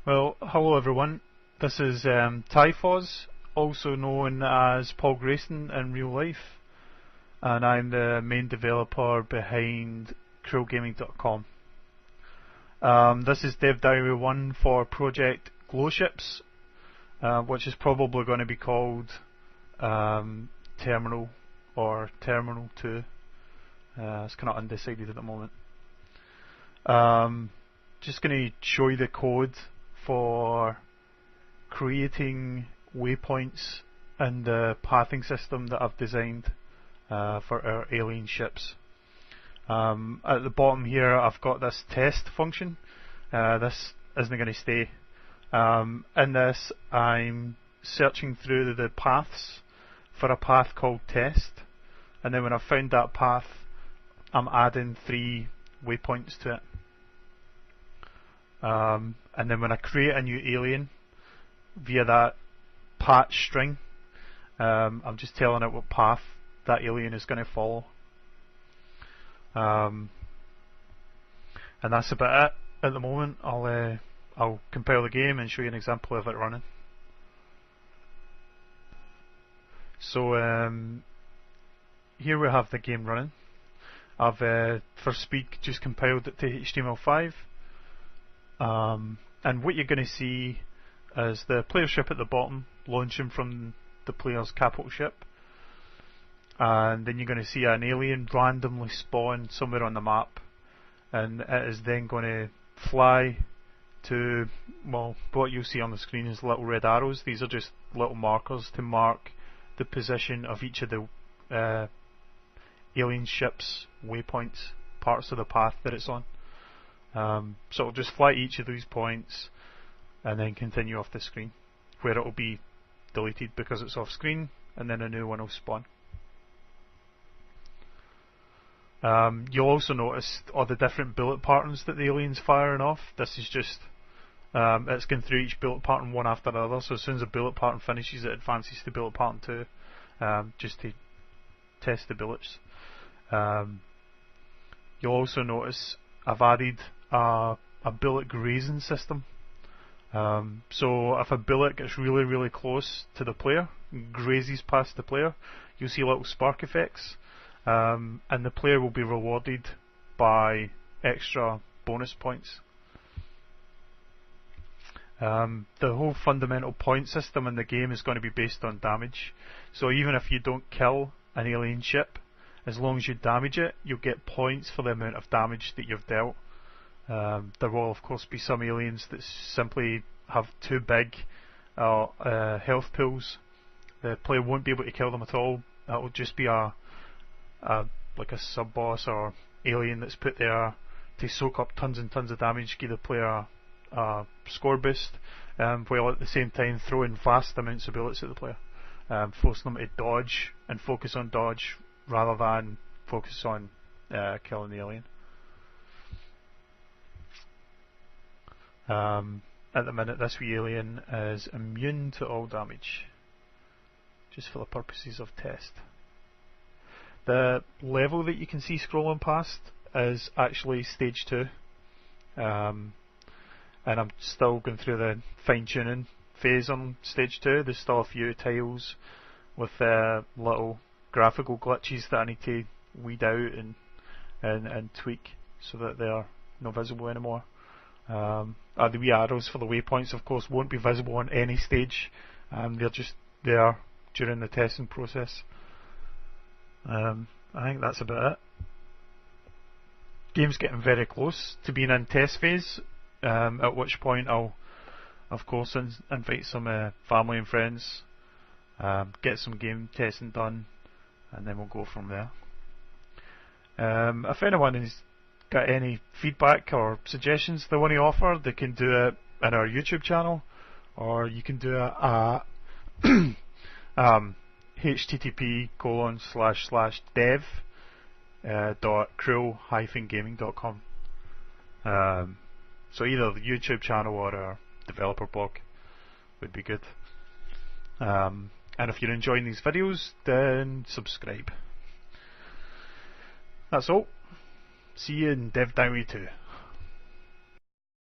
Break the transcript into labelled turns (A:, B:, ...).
A: Well, hello everyone. This is Typhos, also known as Paul Grayson in real life, and I'm the main developer behind CrewGaming.com. This is Dev Diary 1 for Project Glowships, which is probably going to be called Terminal or Terminal 2. It's kind of undecided at the moment. Just going to show you the code for creating waypoints and the pathing system that I've designed for our alien ships. At the bottom here I've got this test function. This isn't going to stay. In this I'm searching through the paths for a path called test, and then when I've found that path I'm adding 3 waypoints to it. And then when I create a new alien via that patch string, I'm just telling it what path that alien is going to follow. And that's about it at the moment. I'll compile the game and show you an example of it running. So here we have the game running. I've for speed just compiled it to HTML5. And what you're going to see is the player ship at the bottom launching from the player's capital ship, and then you're going to see an alien randomly spawn somewhere on the map, and it is then going to fly to, well, what you'll see on the screen is little red arrows. These are just little markers to mark the position of each of the alien ship's waypoints, parts of the path that it's on. So it'll just fly to each of these points and then continue off the screen, where it'll be deleted because it's off screen, and then a new one will spawn. You'll also notice all the different bullet patterns that the alien's firing off. This is just it's going through each bullet pattern one after another, so as soon as a bullet pattern finishes it advances to bullet pattern 2, just to test the bullets. You'll also notice I've added a bullet grazing system. So if a bullet gets really close to the player, grazes past the player, you'll see little spark effects, and the player will be rewarded by extra bonus points. The whole fundamental point system in the game is going to be based on damage. So even if you don't kill an alien ship, as long as you damage it, you'll get points for the amount of damage that you've dealt. There will of course be some aliens that simply have too big health pools. The player won't be able to kill them at all. That will just be like a sub boss or alien that's put there to soak up tons and tons of damage, give the player a score boost, while at the same time throwing vast amounts of bullets at the player, forcing them to dodge and focus on dodge rather than focus on killing the alien. At the minute this wee alien is immune to all damage, just for the purposes of test. The level that you can see scrolling past is actually stage 2, and I'm still going through the fine tuning phase on stage 2. There's still a few tiles with little graphical glitches that I need to weed out and tweak so that they're not visible anymore. The wee arrows for the waypoints of course won't be visible on any stage, they're just there during the testing process. I think that's about it. Game's getting very close to being in test phase, at which point I'll of course invite some family and friends, get some game testing done, and then we'll go from there. If anyone has got any feedback or suggestions they want to offer, they can do it in our YouTube channel, or you can do it at http://dev.cruel-gaming.com. So either the YouTube channel or our developer blog would be good. And if you're enjoying these videos, then subscribe. That's all. See you in Dev Diary 2.